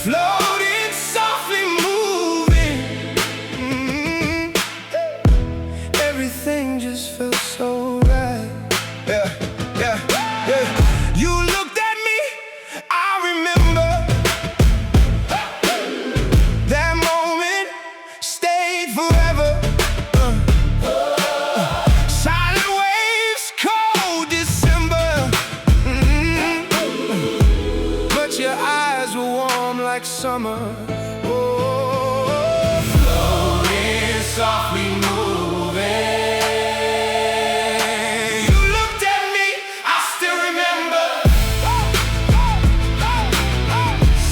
floating, softly moving. Everything just felt so right. Yeah, yeah, yeah. You looked at me, I remember. That moment stayed forever. Silent waves, cold December. But your eyes were warm like summer. Oh, floating, softly moving. You looked at me, I still remember.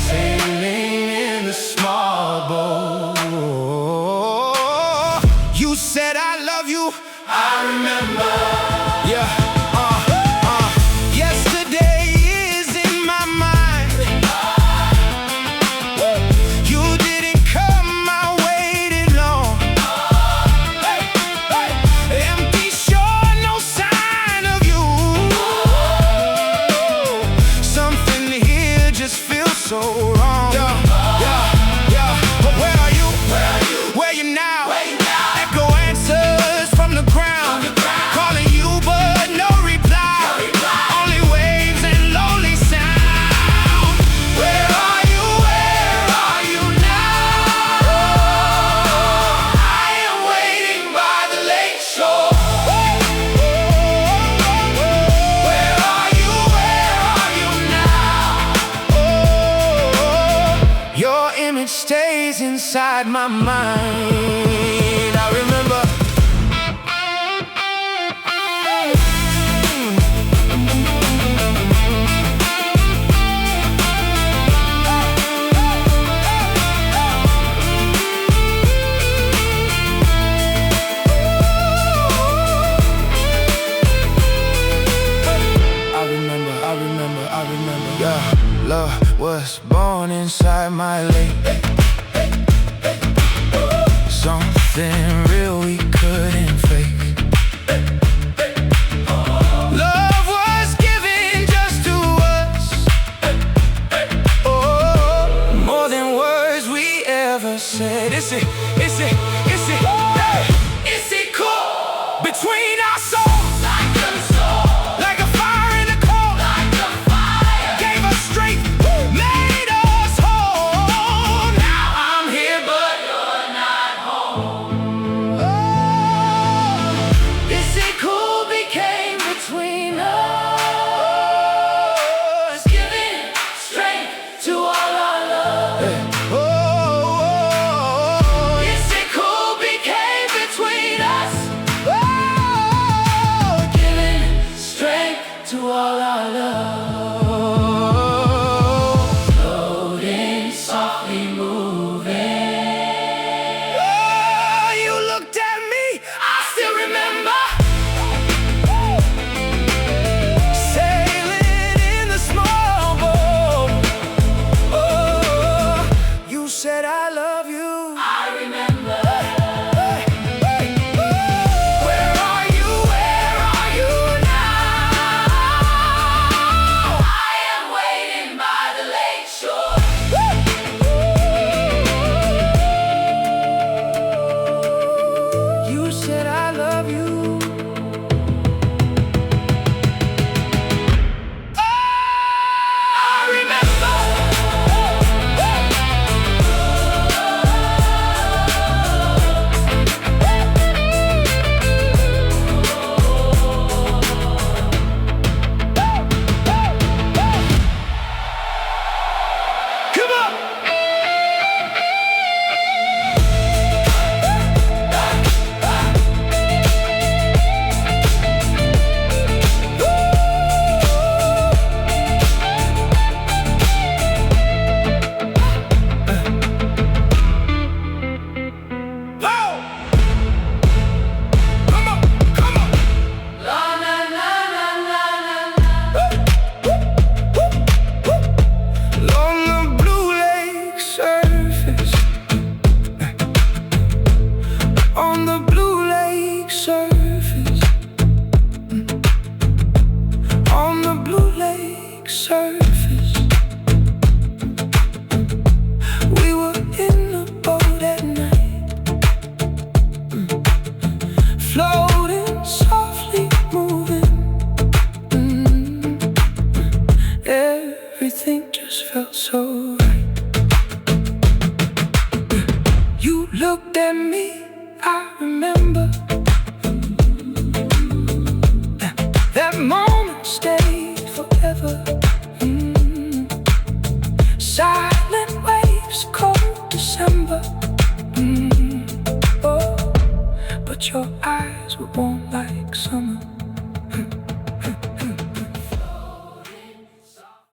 Sailing in the small boat. You said I love you, I remember. Yeah. Yesterday is in my mind. You didn't come, I waited long. Empty shore, no sign of you. Something here just feels so wrong. But where are you? Where you now? Echo answers from the ground. Calling you but no reply. Only waves and lonely sound. Where are you? Where are you now? I am waiting by the lake shore. Where are you? Where are you now? Your image stays inside my mind. I remember. I remember. Yeah, love was born inside my lake. Something real we couldn't fake. Love was given just to us. Oh, more than words we ever said. Issyk-Kul between our souls. Like a fire in a coal. Gave us strength, made us whole. Now I'm here but you're not home. Oh, Issyk-Kul became between us, giving strength to all our love. Issyk-Kul became between us, giving strength to all our love. Floating, softly moving. Oh, you looked at me, I still remember. Sailing in the small boat. Oh, you said I love you, I remember. Where are you? Where are you now? I am waiting by the lake shore. You said I love you. Oh, I remember. Come on. Come on, come on. La la la la la la. Along the blue lake surface. On the blue lake surface. On the blue lake surface. Everything just felt so right. You looked at me, I remember. That moment stayed forever. Silent waves, cold December. Oh, but your eyes were warm like